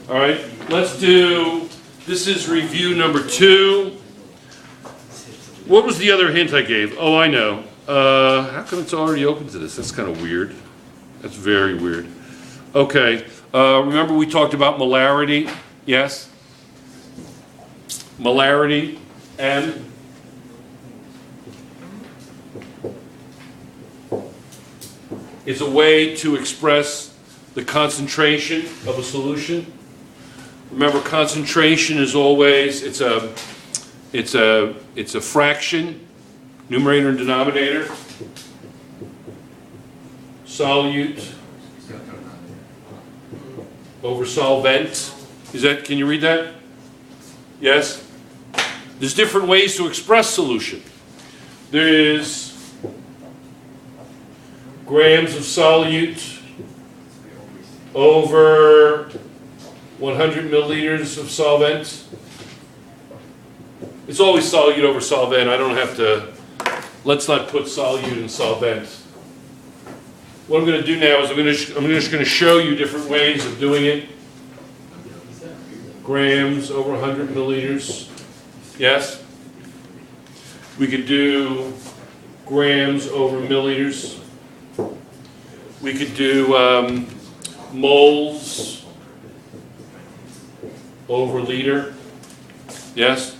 All right, let's do, this is review number 2. What was the other hint I gave? Oh, I know. How come it's already open to this? That's kind of weird. That's very weird. Okay, remember we talked about molarity? Yes? Molarity, M. Is a way to express the concentration of a solution. Remember, concentration is always, it's a fraction, numerator and denominator. Solute over solvent. Is that, can you read that? Yes? There's different ways to express solution. There is grams of solute over 100 milliliters of solvent. It's always solute over solvent. I don't have to, let's not put solute in solvent. What I'm going to do now is I'm just going to show you different ways of doing it. Grams over 100 milliliters. Yes? We could do grams over milliliters. We could do moles over liter. Yes?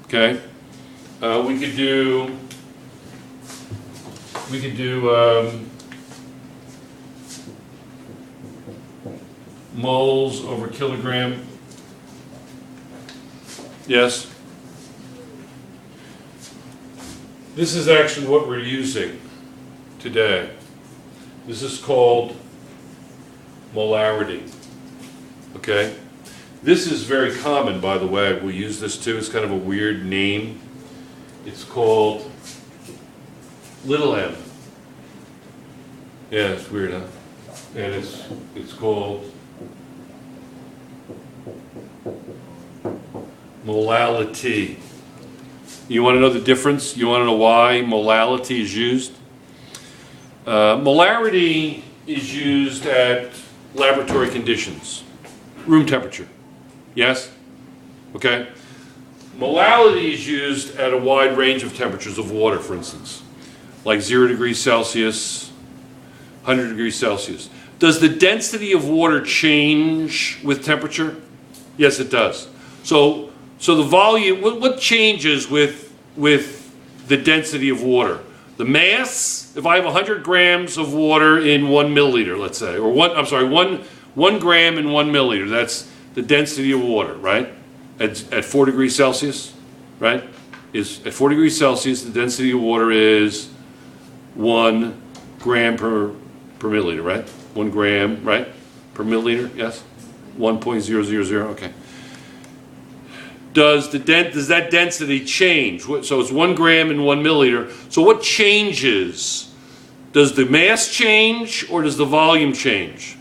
Okay. We could do moles over kilogram. Yes? This is actually what we're using today. This is called molarity. Okay? This is very common, by the way. We use this too. It's kind of a weird name. It's called little m. Yeah, it's weird, huh? And it's called molality. You want to know the difference? You want to know why molality is used? Molarity is used at laboratory conditions, room temperature. Yes? Okay? Molality is used at a wide range of temperatures of water, for instance, like 0 degrees Celsius, 100 degrees Celsius. Does the density of water change with temperature? Yes, it does. So the volume, what changes with the density of water? The mass, if I have 100 grams of water in 1 milliliter, let's say, or one gram in 1 milliliter, that's the density of water, right? At 4 degrees Celsius, right? At 4 degrees Celsius, the density of water is 1 gram per milliliter, right? 1 gram, right? Per milliliter, yes? 1.000, okay. Does that density change? So it's 1 gram in 1 milliliter. So what changes? Does the mass change or does the volume change?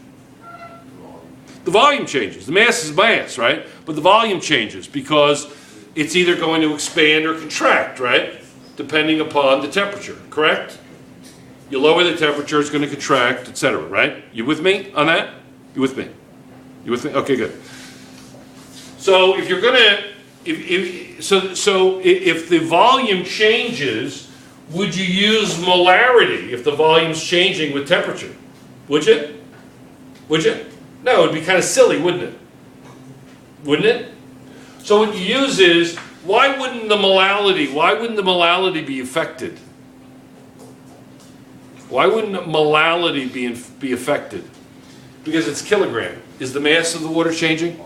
The volume changes. The mass is mass, right? But the volume changes because it's either going to expand or contract, right? Depending upon the temperature, correct? You lower the temperature, it's going to contract, etc., right? You with me on that? You with me? You with me? Okay, good. So if you're going to if the volume changes, would you use molarity if the volume's changing with temperature? Would you? Would you? No, it would be kind of silly, wouldn't it? Wouldn't it? So what you use is, why wouldn't the molality be affected? Why wouldn't molality be affected? Because it's kilogram. Is the mass of the water changing?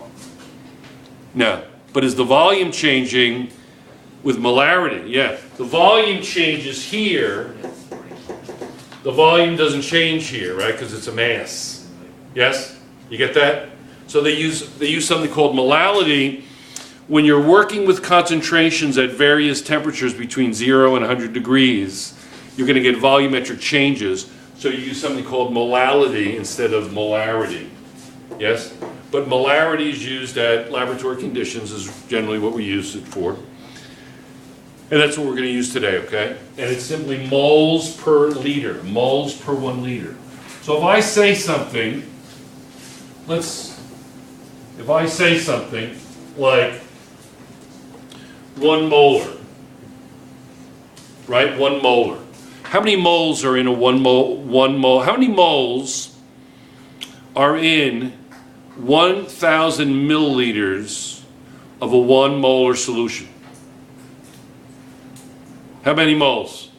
No. But is the volume changing with molarity? Yeah. The volume changes here. The volume doesn't change here, right? Because it's a mass. Yes? You get that? So they use something called molality when you're working with concentrations at various temperatures between 0 and 100 degrees. You're going to get volumetric changes. So you use something called molality instead of molarity. Yes? But molarity is used at laboratory conditions is generally what we use it for. And that's what we're going to use today, okay? And it's simply moles per liter, moles per 1 liter. So if I say something, let's if I say something like 1 molar, right? 1 molar. How many moles are in a 1 mole? How many moles are in 1,000 milliliters of a 1 molar solution? How many moles?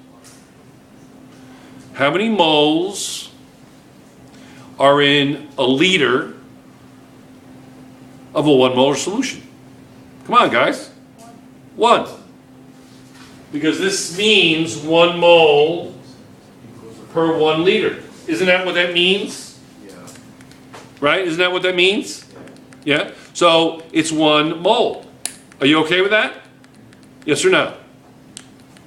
How many moles are in a liter of a 1 molar solution? Come on, guys. 1. Because this means 1 mole per 1 liter. Isn't that what that means? Yeah. Right? Isn't that what that means? Yeah? So it's 1 mole. Are you okay with that? Yes or no?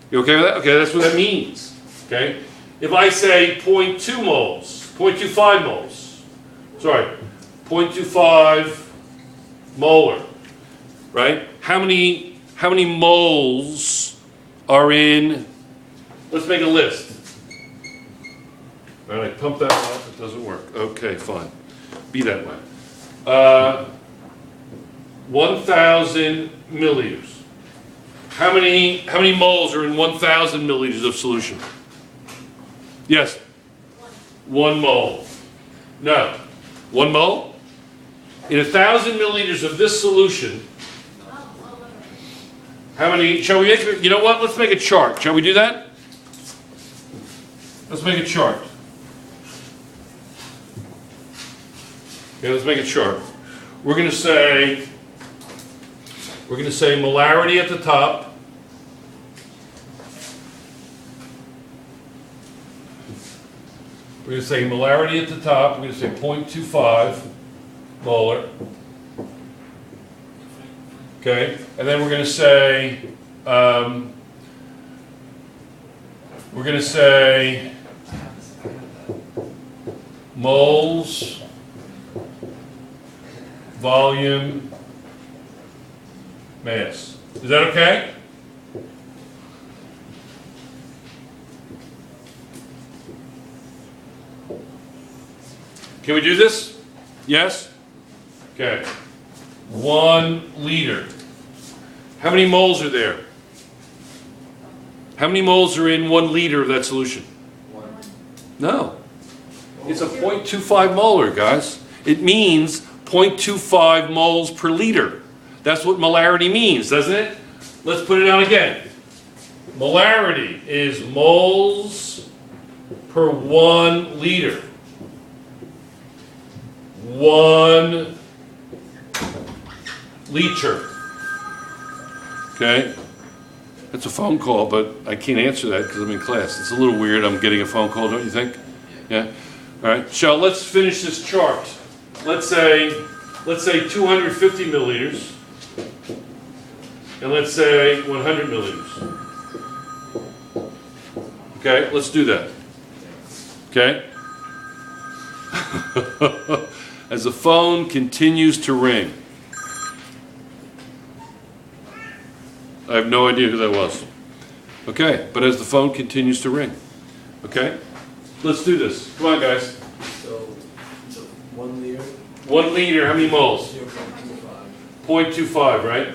You okay with that? Okay, that's what that means. Okay? If I say 0.2 moles, 0.25 moles, sorry, 0.25 molar, right? How many moles are in, let's make a list. All right, pump that up, it doesn't work. Okay, fine. Be that way. 1,000 milliliters. How many moles are in 1,000 milliliters of solution? Yes? 1 mole. No. 1 mole? In 1,000 milliliters of this solution, how many, shall we make, you know what, let's make a chart. Shall we do that? Let's make a chart. Okay, let's make a chart. We're going to say molarity at the top. We're going to say molarity at the top. We're going to say 0.25 molar. Okay, and then we're going to say moles, volume, mass. Is that okay? Can we do this? Yes? Okay. 1 liter. How many moles are there? How many moles are in 1 liter of that solution? 1. No. It's a 0.25 molar, guys. It means 0.25 moles per liter. That's what molarity means, doesn't it? Let's put it down again. Molarity is moles per 1 liter. 1 liter. Okay? That's a phone call, but I can't answer that because I'm in class. It's a little weird. I'm getting a phone call, don't you think? Yeah? All right. So let's finish this chart. Let's say 250 milliliters. And let's say 100 milliliters. Okay? Let's do that. Okay? As the phone continues to ring. I have no idea who that was. Okay, but as the phone continues to ring. Okay? Let's do this. Come on, guys. So 1 liter? 1 liter, how many moles? 0.25. 0.25, right?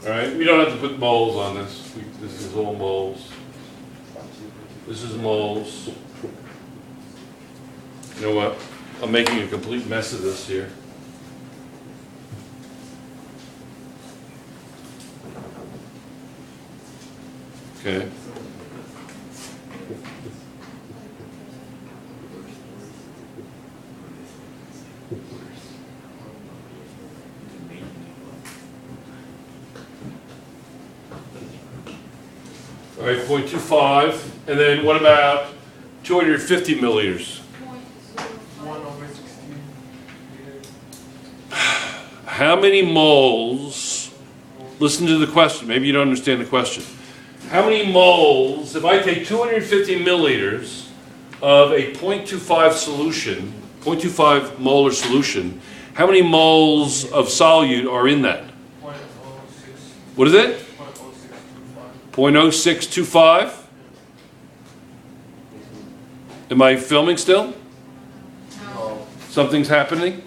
All right, we don't have to put moles on this. This is all moles. This is moles. You know what? I'm making a complete mess of this here. Okay. All right, 0.25. And then what about 250 milliliters? 1/16 liters. How many moles, listen to the question, maybe you don't understand the question. How many moles, if I take 250 milliliters of a 0.25 solution, 0.25 molar solution, how many moles of solute are in that? 0.06. What is it? 0.0625. 0.0625? Am I filming still? No. Something's happening?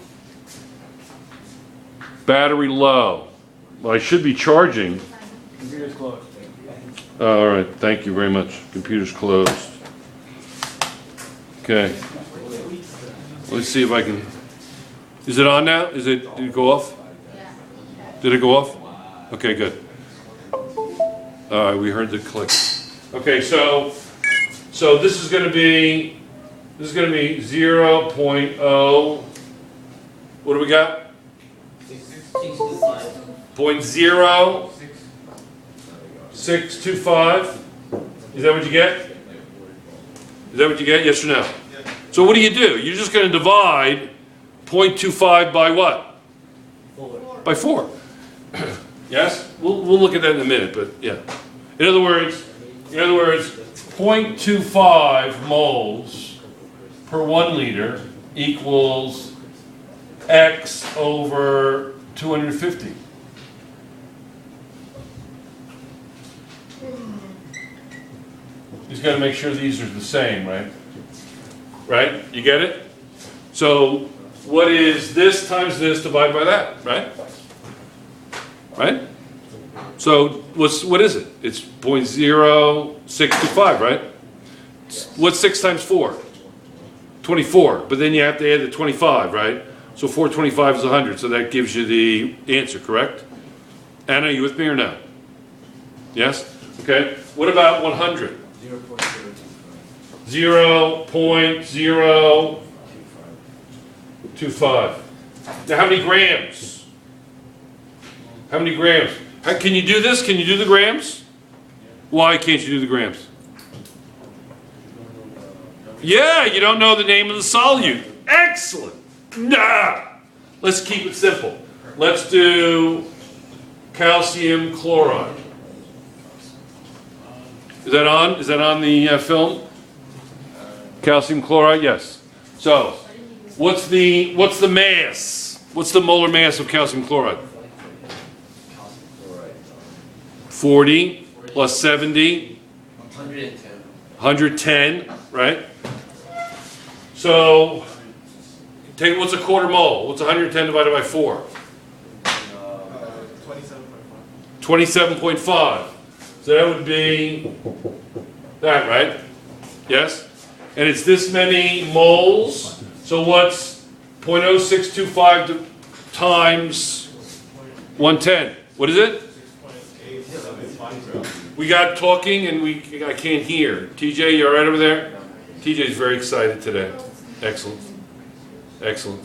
Battery low. Well, I should be charging. Computer's closed. All right, thank you very much. Computer's closed. Okay. Let's see if I can. Is it on now? Did it go off? Did it go off? Okay, good. All right, we heard the click. Okay, so this is going to be 0.0. What do we got? 0.0625. Is that what you get? Is that what you get? Yes or no? So what do? You're just going to divide 0.25 by what? 4. By 4. Yes? We'll look at that in a minute, but yeah. In other words, 0.25 moles per 1 liter equals X over 250. Just got to make sure these are the same, right? Right? You get it? So what is this times this divided by that, right? Right? So what is it? It's 0.0625, right? What's 6 times 4? 24. But then you have to add the 25, right? So 425 is 100. So that gives you the answer, correct? Anna, you with me or no? Yes? Okay. What about 100? 0.025. Now how many grams? How many grams? Can you do this? Can you do the grams? Why can't you do the grams? Yeah, you don't know the name of the solute. Excellent. Nah. Let's keep it simple. Let's do calcium chloride. Is that on? Is that on the film? Calcium chloride, yes. So, what's the mass? What's the molar mass of calcium chloride? 40 plus 70. 110, right? So, what's a quarter mole? What's 110 divided by 4? 27.5. So that would be that, right? Yes? And it's this many moles. So what's 0.0625 times 110? What is it? We got talking and I can't hear. TJ, you all right over there? TJ's very excited today. Excellent. Excellent.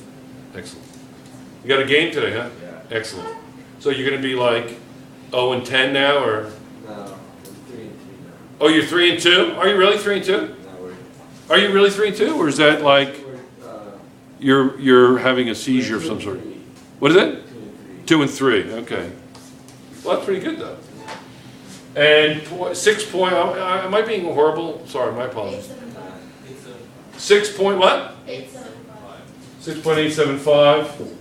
Excellent. You got a game today, huh? Yeah. Excellent. So you're going to be like 0 and 10 now, or? No, 3 and 2 now. Oh, you're 3 and 2? Are you really 3 and 2? No, Are you really 3 and 2, or is that like you're having a seizure of some sort? What is it? 2 and 3. Okay. Well, that's pretty good though. And 6 point. Am I being horrible? Sorry, my apologies. 6 point what? 6.875.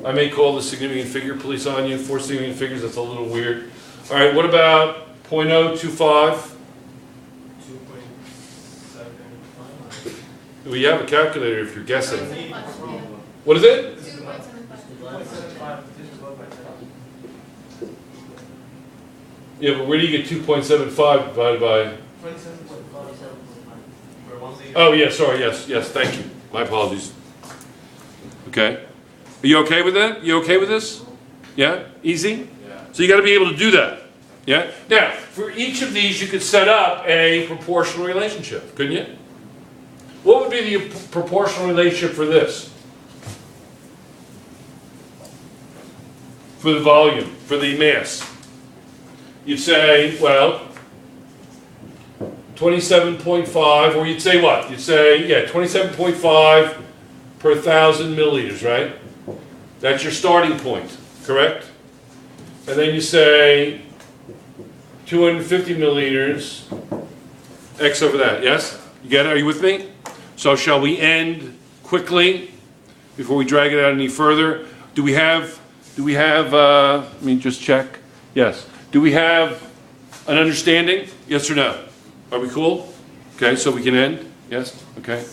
I may call the significant figure police on you. 4 significant figures. That's a little weird. All right. What about 0.025? 2.75. Do we have a calculator if you're guessing? What is it? 2.75. Yeah, but where do you get 2.75 divided by? 27.5 for 1 liter. Oh, yeah, sorry, yes, thank you. My apologies. Okay. Are you okay with that? You okay with this? Yeah? Easy? Yeah. So you got to be able to do that. Yeah? Now, for each of these, you could set up a proportional relationship, couldn't you? What would be the proportional relationship for this? For the volume, for the mass. You'd say, well, 27.5, or you'd say what? You'd say, yeah, 27.5 per 1,000 milliliters, right? That's your starting point, correct? And then you say 250 milliliters, X over that, yes? You get it? Are you with me? So shall we end quickly before we drag it out any further? Do we have, let me just check. Yes. Do we have an understanding? Yes or no? Are we cool? Okay, so we can end? Yes? Okay.